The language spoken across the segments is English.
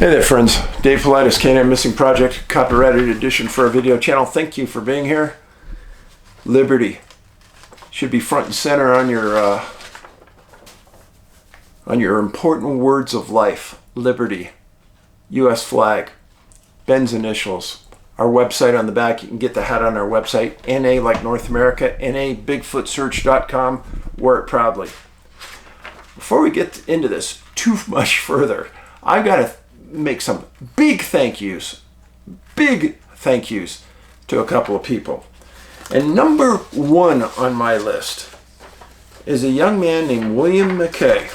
Hey there friends, Dave Paulides, CanAm Missing Project, copyrighted edition for our video channel. Thank you for being here. Liberty should be front and center on your important words of life. Liberty, U.S. flag, Ben's initials, our website on the back. You can get the hat on our website, NA like North America, NABigfootsearch.com. Wear it proudly. Before we get into this too much further, I've got to make some big thank yous to a couple of people. And number one on my list is a young man named William McKay.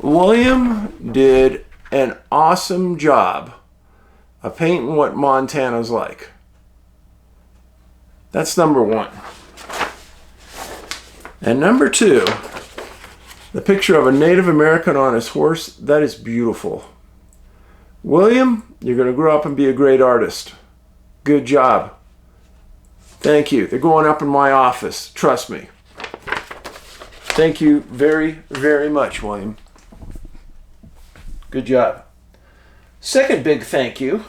William did an awesome job of painting what Montana's like. That's number one. And number two, the picture of a Native American on his horse, that is beautiful. William, you're going to grow up and be a great artist. Good job. Thank you. They're going up in my office. Trust me. Thank you very, very much, William. Good job. Second big thank you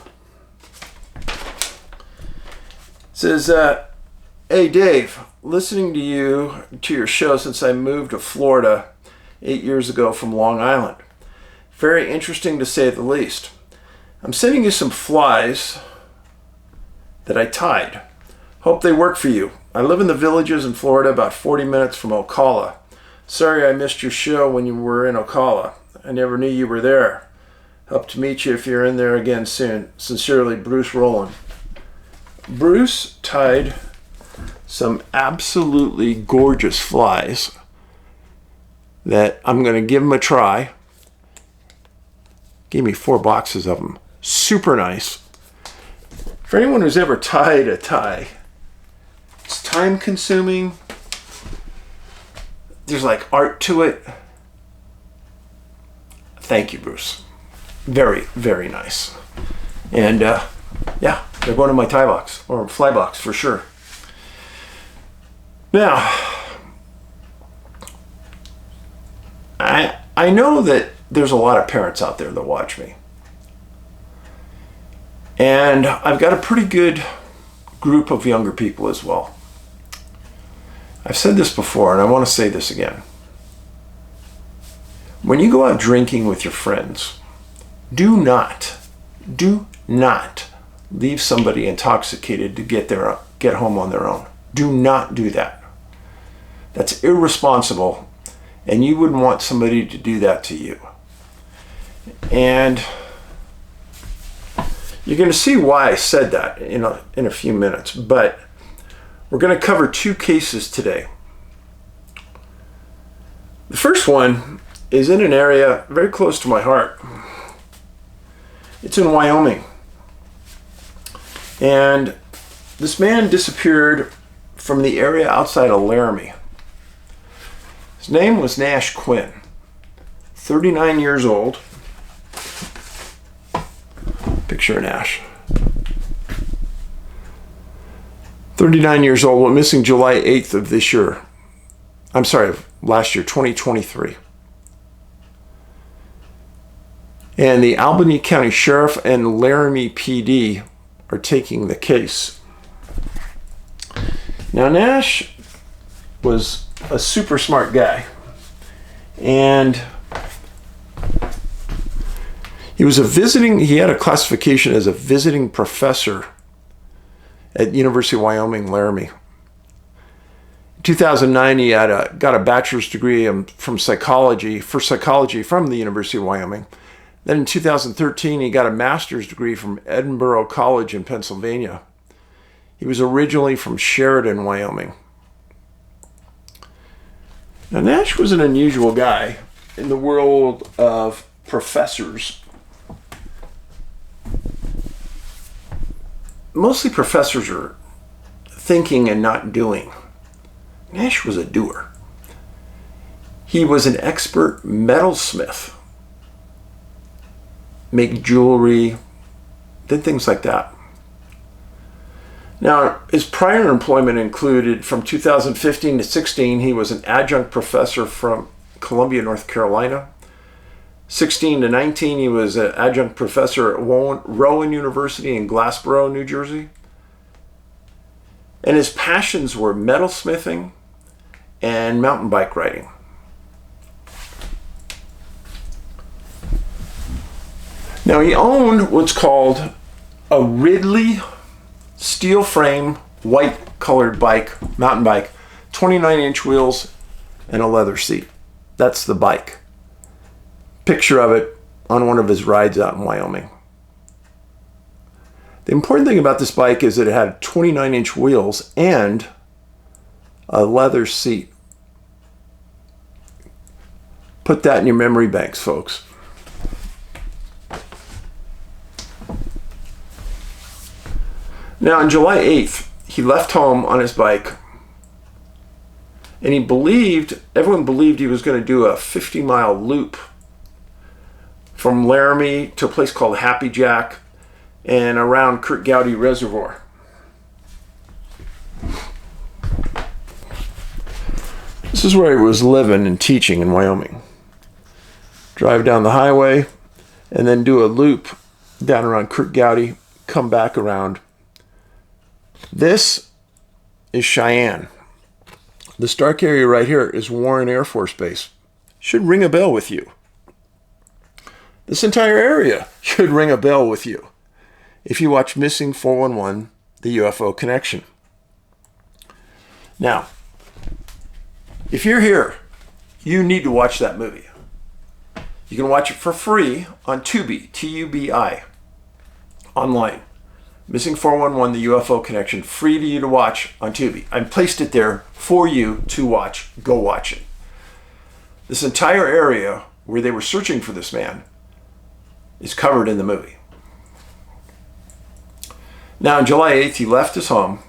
says, hey Dave, listening to your show since I moved to Florida 8 years ago from Long Island. Very interesting to say the least. I'm sending you some flies that I tied. Hope they work for you. I live in the Villages in Florida, about 40 minutes from Ocala. Sorry I missed your show when you were in Ocala. I never knew you were there. Hope to meet you if you're in there again soon. Sincerely, Bruce Rowland. Bruce tied some absolutely gorgeous flies that I'm going to give him a try. Gave me 4 boxes of them. Super nice. For anyone who's ever tied a tie, it's time consuming. There's like art to it. Thank you, Bruce. Very, very nice. And yeah, they're going in my tie box or fly box for sure. Now, I know that there's a lot of parents out there that watch me. And I've got a pretty good group of younger people as well. I've said this before, and I want to say this again. When you go out drinking with your friends, do not leave somebody intoxicated to get home on their own. Do not do that. That's irresponsible, and you wouldn't want somebody to do that to you. And you're going to see why I said that in a few minutes, but we're going to cover 2 cases today. The first one is in an area very close to my heart. It's in Wyoming. And this man disappeared from the area outside of Laramie. His name was Nash Quinn, 39 years old. Picture of Nash. 39 years old, went missing July 8th of this year. I'm sorry, last year, 2023. And the Albany County Sheriff and Laramie PD are taking the case. Now, Nash was a super smart guy. And he had a classification as a visiting professor at University of Wyoming, Laramie. In 2009, he got a bachelor's degree from psychology from the University of Wyoming. Then in 2013, he got a master's degree from Edinburgh College in Pennsylvania. He was originally from Sheridan, Wyoming. Now, Nash was an unusual guy in the world of professors. Mostly professors are thinking and not doing. Nash was a doer. He was an expert metalsmith. Make jewelry, did things like that. Now, his prior employment included, from 2015 to 16, he was an adjunct professor from Columbia, North Carolina. 16 to 19, he was an adjunct professor at Rowan University in Glassboro, New Jersey. And his passions were metalsmithing and mountain bike riding. Now, he owned what's called a Ridley steel frame, white colored bike, mountain bike, 29-inch wheels, and a leather seat. That's the bike. Picture of it on one of his rides out in Wyoming. The important thing about this bike is that it had 29-inch wheels and a leather seat. Put that in your memory banks, folks. Now, on July 8th, he left home on his bike, and everyone believed he was going to do a 50-mile loop from Laramie to a place called Happy Jack and around Kurt Gowdy Reservoir. This is where he was living and teaching in Wyoming. Drive down the highway and then do a loop down around Kurt Gowdy, come back around. This is Cheyenne. The dark area right here is Warren Air Force Base. Should ring a bell with you. This entire area should ring a bell with you if you watch Missing 411, the UFO Connection. Now, if you're here, you need to watch that movie. You can watch it for free on Tubi, T-U-B-I, online. Missing 411, the UFO Connection, free to you to watch on Tubi. I placed it there for you to watch. Go watch it. This entire area where they were searching for this man is covered in the movie. Now, on July 8th, he left his home,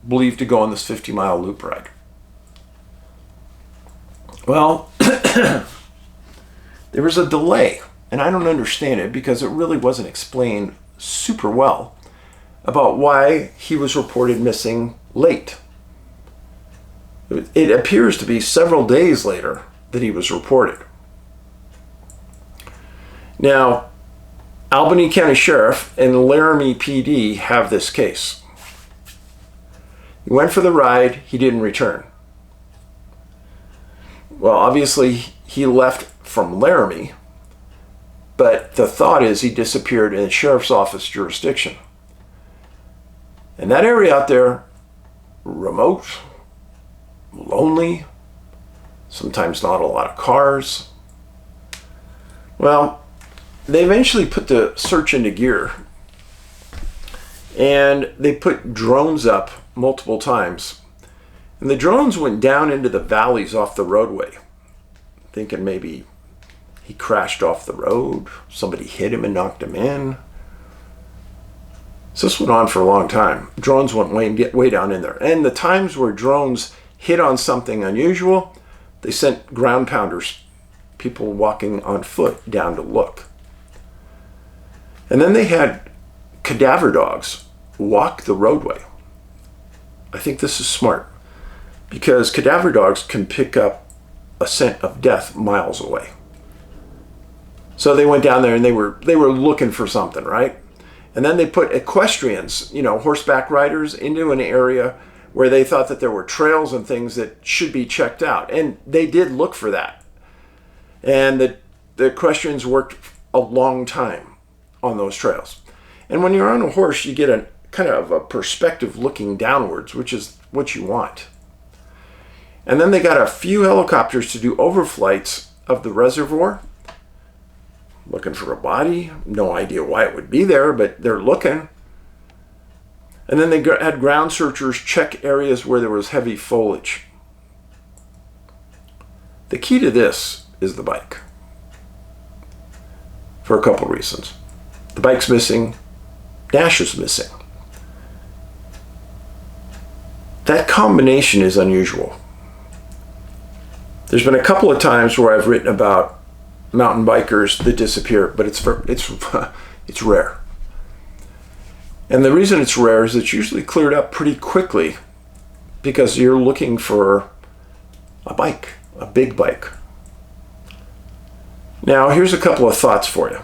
believed to go on this 50-mile loop ride. Well, there was a delay, and I don't understand it because it really wasn't explained super well about why he was reported missing late. It appears to be several days later that he was reported. Now, Albany County Sheriff and Laramie PD have this case. He went for the ride, he didn't return. Well, obviously, he left from Laramie, but the thought is he disappeared in the sheriff's office jurisdiction. And that area out there, remote, lonely, sometimes not a lot of cars. Well, they eventually put the search into gear, and they put drones up multiple times. And the drones went down into the valleys off the roadway, thinking maybe he crashed off the road, somebody hit him and knocked him in. So this went on for a long time. Drones went way down in there. And the times where drones hit on something unusual, they sent ground pounders, people walking on foot, down to look. And then they had cadaver dogs walk the roadway. I think this is smart, because cadaver dogs can pick up a scent of death miles away. So they went down there and they were looking for something, right? And then they put equestrians, horseback riders, into an area where they thought that there were trails and things that should be checked out. And they did look for that. And the equestrians worked a long time on those trails. And when you're on a horse, you get a kind of a perspective looking downwards, which is what you want. And then they got a few helicopters to do overflights of the reservoir, looking for a body. No idea why it would be there, but they're looking. And then they had ground searchers check areas where there was heavy foliage. The key to this is the bike, for a couple reasons. The bike's missing. Nash is missing. That combination is unusual. There's been a couple of times where I've written about mountain bikers that disappear, but it's rare. And the reason it's rare is it's usually cleared up pretty quickly because you're looking for a bike, a big bike. Now, here's a couple of thoughts for you.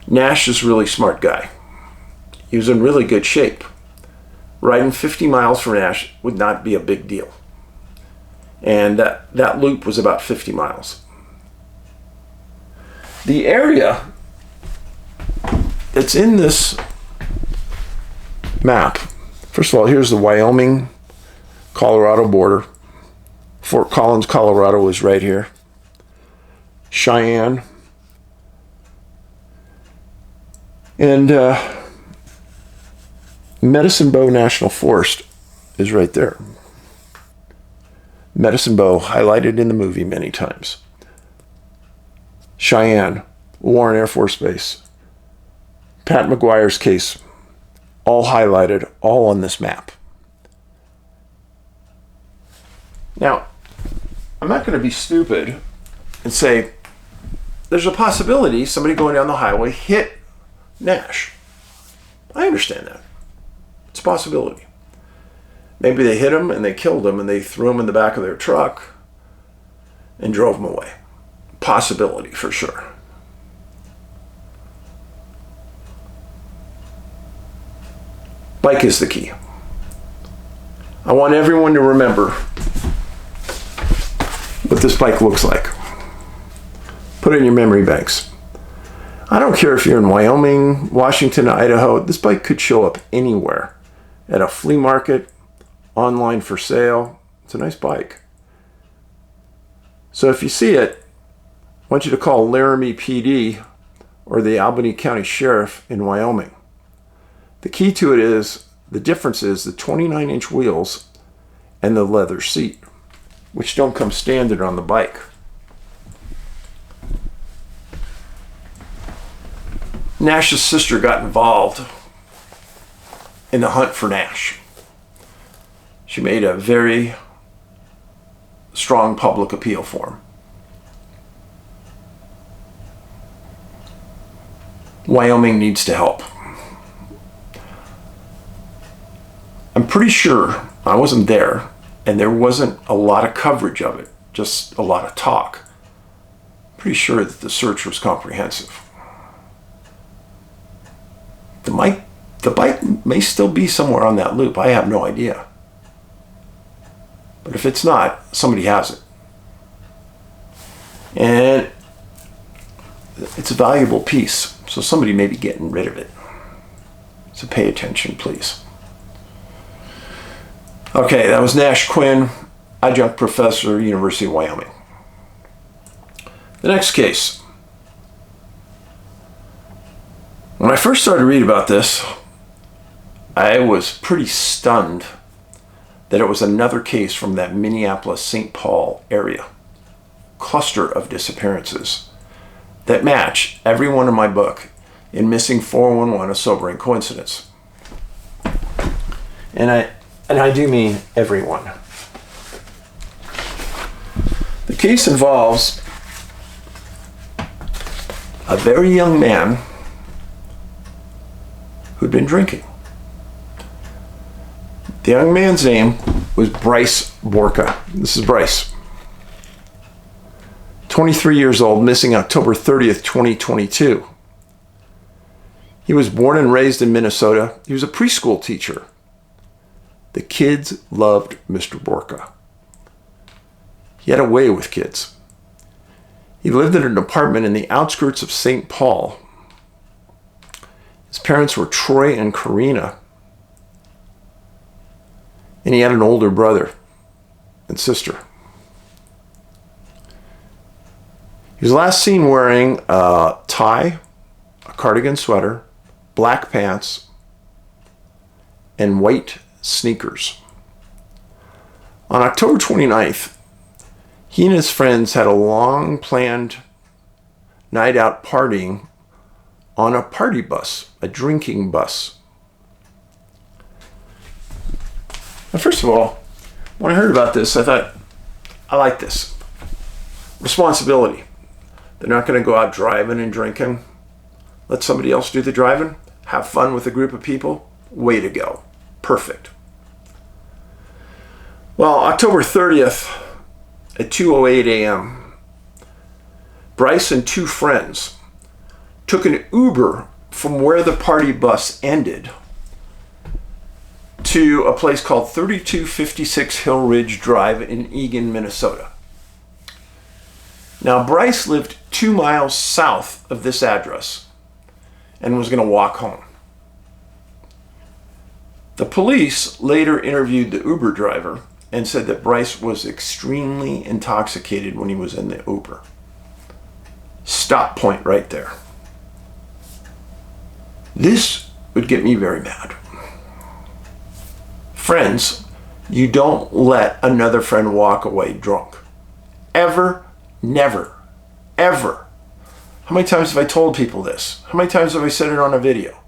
Nash is a really smart guy. He was in really good shape. Riding 50 miles for Nash would not be a big deal. And that loop was about 50 miles. The area that's in this map, first of all, here's the Wyoming, Colorado border. Fort Collins, Colorado is right here. Cheyenne. And Medicine Bow National Forest is right there. Medicine Bow, highlighted in the movie many times. Cheyenne, Warren Air Force Base. Pat McGuire's case, all highlighted, all on this map. Now, I'm not going to be stupid and say there's a possibility somebody going down the highway hit Nash. I understand that. It's a possibility. Maybe they hit him and they killed him and they threw him in the back of their truck and drove him away. Possibility for sure. Bike is the key. I want everyone to remember what this bike looks like. Put it in your memory banks. I don't care if you're in Wyoming, Washington, Idaho. This bike could show up anywhere. At a flea market, online for sale. It's a nice bike. So if you see it, I want you to call Laramie PD or the Albany County Sheriff in Wyoming. The key to it is, the difference is the 29-inch wheels and the leather seat, which don't come standard on the bike. Nash's sister got involved in the hunt for Nash. She made a very strong public appeal for him. Wyoming needs to help. I'm pretty sure, I wasn't there, and there wasn't a lot of coverage of it, just a lot of talk. Pretty sure that the search was comprehensive. The bike may still be somewhere on that loop. I have no idea. But if it's not, somebody has it. And it's a valuable piece, so somebody may be getting rid of it. So pay attention, please. Okay, that was Nash Quinn, adjunct professor, University of Wyoming. The next case. When I first started to read about this, I was pretty stunned that it was another case from that Minneapolis-St. Paul area. Cluster of disappearances that match every one in my book in Missing 411, a sobering coincidence. And I do mean everyone. The case involves a very young man who'd been drinking. The young man's name was Bryve Boca. This is Bryce. 23 years old, missing October 30th, 2022. He was born and raised in Minnesota. He was a preschool teacher. The kids loved Mr. Boca. He had a way with kids. He lived in an apartment in the outskirts of St. Paul. His parents were Troy and Karina. And he had an older brother and sister. He was last seen wearing a tie, a cardigan sweater, black pants, and white sneakers. On October 29th, he and his friends had a long planned night out partying on a party bus, a drinking bus. Now, first of all, when I heard about this, I thought, I like this. Responsibility. They're not going to go out driving and drinking. Let somebody else do the driving. Have fun with a group of people. Way to go. Perfect. Well, October 30th at 2:08 a.m., Bryce and two friends took an Uber from where the party bus ended to a place called 3256 Hill Ridge Drive in Eagan, Minnesota. Now, Bryce lived 2 miles south of this address and was going to walk home. The police later interviewed the Uber driver and said that Bryce was extremely intoxicated when he was in the Uber. Stop point right there. This would get me very mad. Friends, you don't let another friend walk away drunk. Ever, never, ever. How many times have I told people this? How many times have I said it on a video?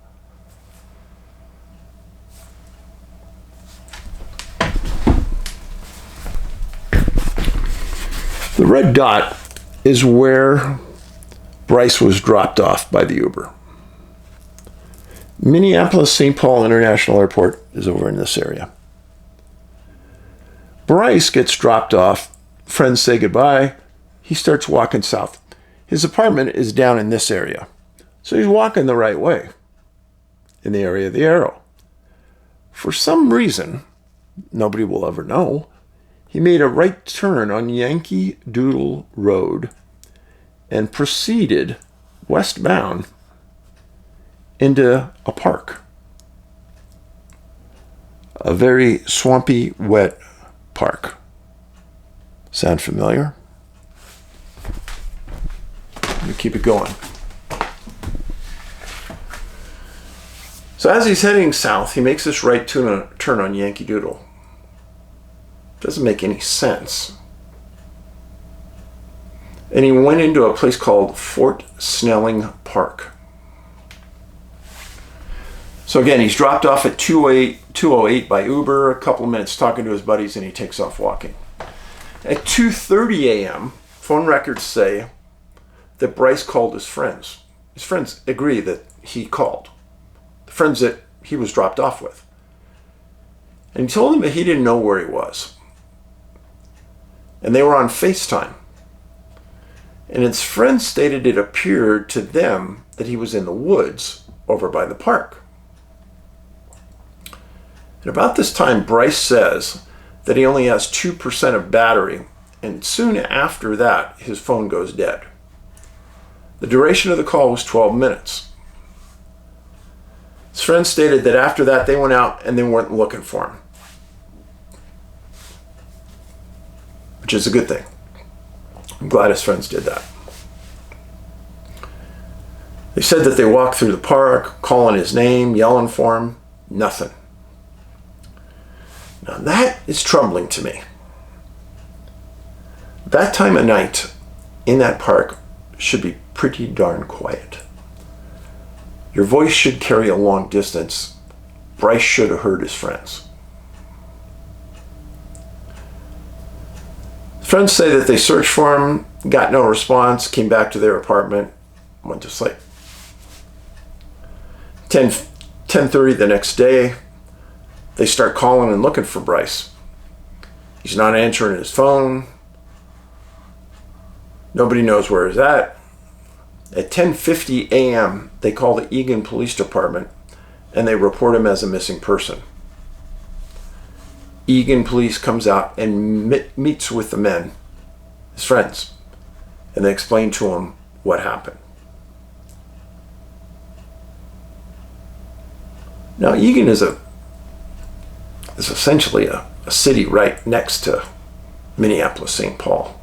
The red dot is where Bryce was dropped off by the Uber. Minneapolis-St. Paul International Airport is over in this area. Bryce gets dropped off. Friends say goodbye. He starts walking south. His apartment is down in this area. So he's walking the right way, in the area of the arrow. For some reason, nobody will ever know, he made a right turn on Yankee Doodle Road and proceeded westbound into a park. A very swampy, wet park. Sound familiar? Let me keep it going. So as he's heading south, he makes this right turn on Yankee Doodle. Doesn't make any sense. And he went into a place called Fort Snelling Park. So again, he's dropped off at 2:08 by Uber, a couple of minutes talking to his buddies, and he takes off walking. At 2:30 a.m., phone records say that Bryce called his friends. His friends agree that he called. The friends that he was dropped off with. And he told them that he didn't know where he was. And they were on FaceTime. And his friends stated it appeared to them that he was in the woods over by the park. And about this time, Bryce says that he only has 2% of battery, and soon after that, his phone goes dead. The duration of the call was 12 minutes. His friends stated that after that, they went out and they weren't looking for him, which is a good thing. I'm glad his friends did that. They said that they walked through the park, calling his name, yelling for him. Nothing. Now that is troubling to me. That time of night in that park should be pretty darn quiet. Your voice should carry a long distance. Bryce should have heard his friends. Friends say that they searched for him, got no response, came back to their apartment, went to sleep. 10:30 the next day, they start calling and looking for Bryce. He's not answering his phone. Nobody knows where he's at. At 10:50 a.m., they call the Eagan Police Department and they report him as a missing person. Eagan Police comes out and meets with the men, his friends, and they explain to him what happened. Now, Eagan is essentially a city right next to Minneapolis, St. Paul.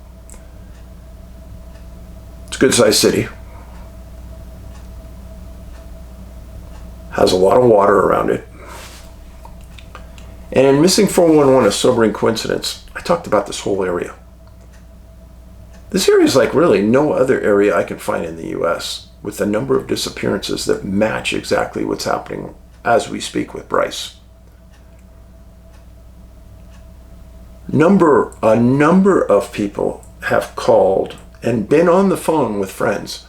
It's a good-sized city. Has a lot of water around it. And in Missing 411, A Sobering Coincidence, I talked about this whole area. This area is like really no other area I can find in the U.S. with the number of disappearances that match exactly what's happening as we speak with Bryce. A number of people have called and been on the phone with friends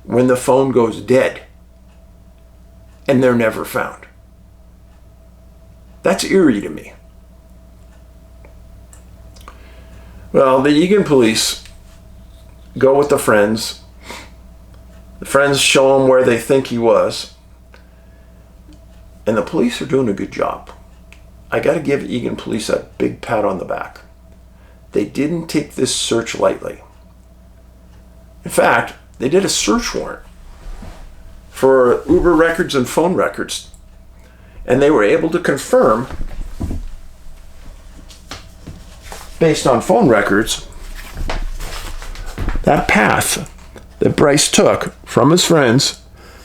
when the phone goes dead and they're never found. That's eerie to me. Well, the Eagan police go with the friends. The friends show him where they think he was. And the police are doing a good job. I got to give Eagan police a big pat on the back. They didn't take this search lightly. In fact, they did a search warrant for Uber records and phone records. And they were able to confirm, based on phone records, that path that Bryce took from his friends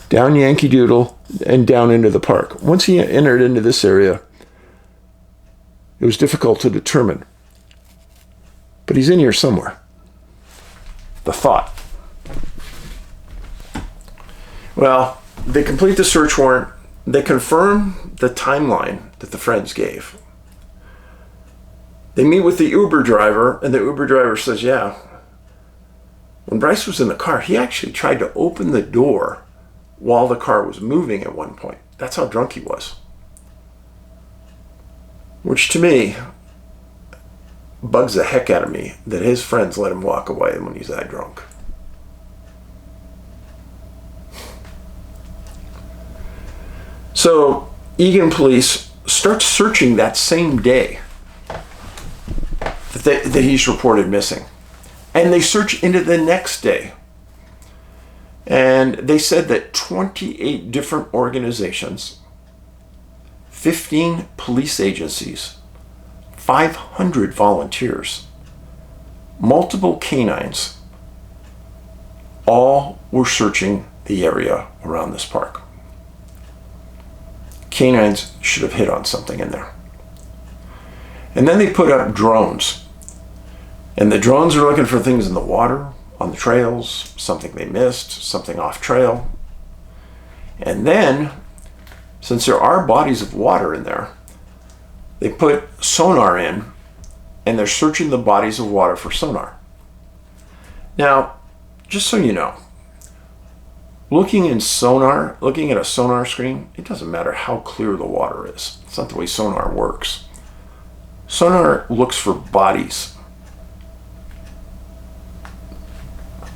down Yankee Doodle and down into the park. Once he entered into this area, it was difficult to determine. But he's in here somewhere. The thought. Well, they complete the search warrant. They confirm the timeline that the friends gave. They meet with the Uber driver, and the Uber driver says, yeah, when Bryce was in the car, he actually tried to open the door while the car was moving at one point. That's how drunk he was. Which to me bugs the heck out of me that his friends let him walk away when he's that drunk. So Eagan police start searching that same day that he's reported missing. And they search into the next day. And they said that 28 different organizations, 15 police agencies, 500 volunteers, multiple canines, all were searching the area around this park. Canines should have hit on something in there. And then they put up drones. And the drones are looking for things in the water, on the trails, something they missed, something off trail. And then, since there are bodies of water in there, they put sonar in, and they're searching the bodies of water for sonar. Now, just so you know, looking at a sonar screen, it doesn't matter how clear the water is. It's not the way sonar works. Sonar looks for bodies.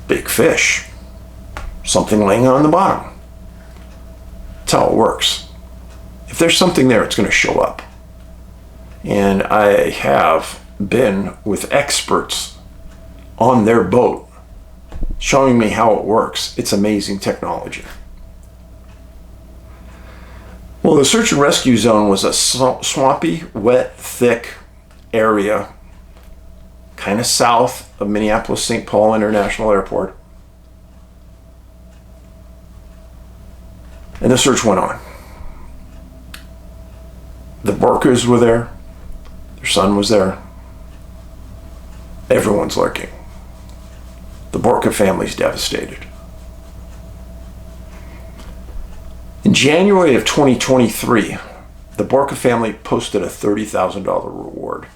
Big fish, something laying on the bottom. That's how it works. If there's something there, it's going to show up. And I have been with experts on their boat showing me how it works. It's amazing technology. Well, the search and rescue zone was a swampy, wet, thick area kind of south of Minneapolis-St. Paul International Airport. And the search went on. The Borkas were there. Their son was there. Everyone's lurking. The Boca family's devastated. In January of 2023, the Boca family posted a $30,000 reward,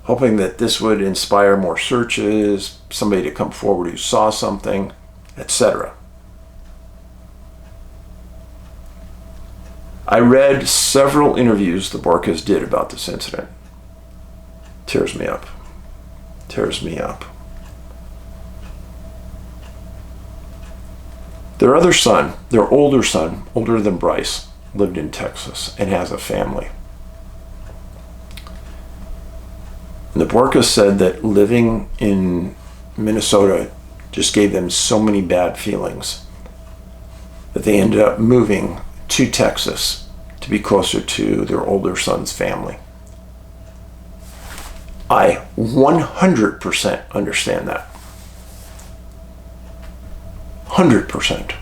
hoping that this would inspire more searches, somebody to come forward who saw something, etc. I read several interviews the Borkas did about this incident. Tears me up. Tears me up. Their other son, their older son, older than Bryce, lived in Texas and has a family. And the Borkas said that living in Minnesota just gave them so many bad feelings that they ended up moving to Texas to be closer to their older son's family. I 100% understand that. 100%.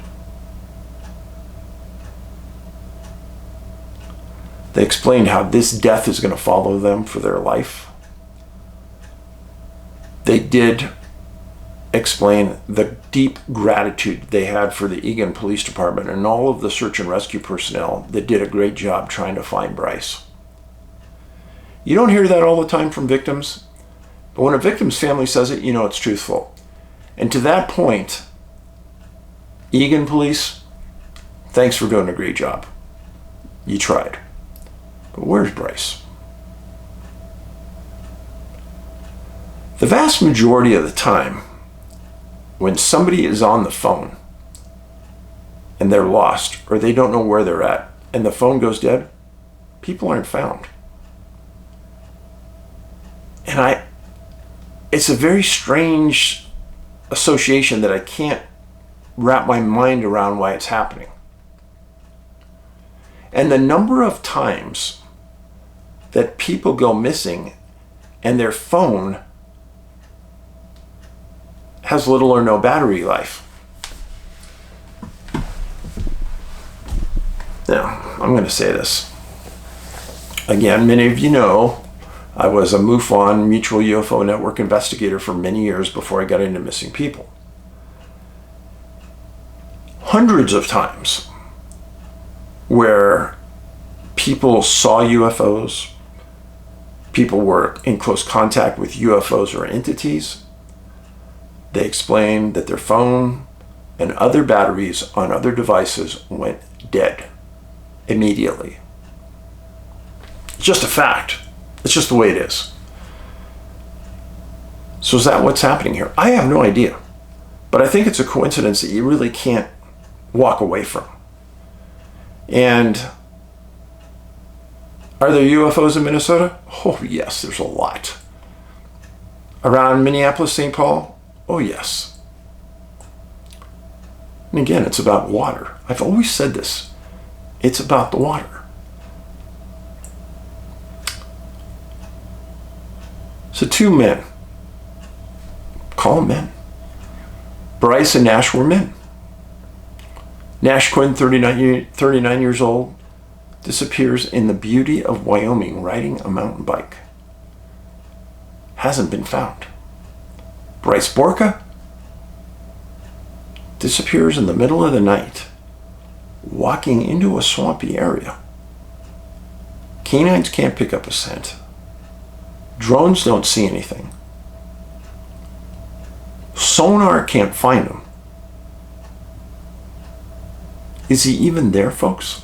They explained how this death is going to follow them for their life. They did explain the deep gratitude they had for the Eagan Police Department and all of the search and rescue personnel that did a great job trying to find Bryce. You don't hear that all the time from victims, but when a victim's family says it, you know it's truthful. And to that point, Eagan Police, thanks for doing a great job. You tried. But where's Bryce? The vast majority of the time, when somebody is on the phone and they're lost or they don't know where they're at and the phone goes dead, people aren't found. And it's a very strange association that I can't wrap my mind around why it's happening. And the number of times that people go missing and their phone has little or no battery life. Now, I'm going to say this. Again, many of you know I was a MUFON, Mutual UFO Network investigator for many years before I got into missing people. Hundreds of times where people saw UFOs, people were in close contact with UFOs or entities. They explained that their phone and other batteries on other devices went dead immediately. It's just a fact. It's just the way it is. So is that what's happening here? I have no idea. But I think it's a coincidence that you really can't walk away from. And are there UFOs in Minnesota? Oh, yes, there's a lot. Around Minneapolis, St. Paul? Oh, yes. And again, it's about water. I've always said this. It's about the water. So 2 men. Call them men. Bryce and Nash were men. Nash Quinn, 39 years old, disappears in the beauty of Wyoming riding a mountain bike. Hasn't been found. Bryve Boca disappears in the middle of the night, walking into a swampy area. Canines can't pick up a scent. Drones don't see anything. Sonar can't find him. Is he even there, folks?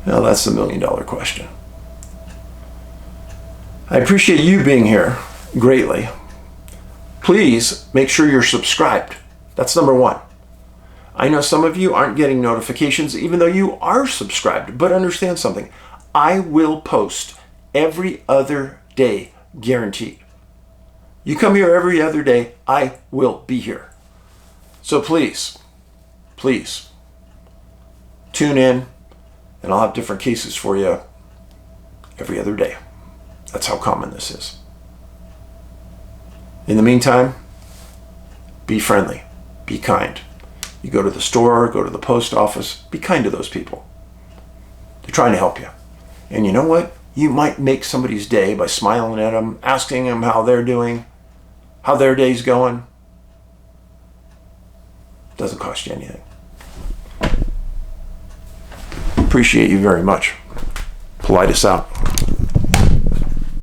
Well, that's the $1 million question. I appreciate you being here greatly. Please make sure you're subscribed. That's number one. I know some of you aren't getting notifications even though you are subscribed, but understand something. I will post every other day, guaranteed. You come here every other day, I will be here. So please tune in, and I'll have different cases for you every other day. That's how common this is. In the meantime, be friendly, be kind. You go to the store, go to the post office, be kind to those people. They're trying to help you. And you know what? You might make somebody's day by smiling at them, asking them how they're doing, how their day's going. Doesn't cost you anything. Appreciate you very much. Paulides out.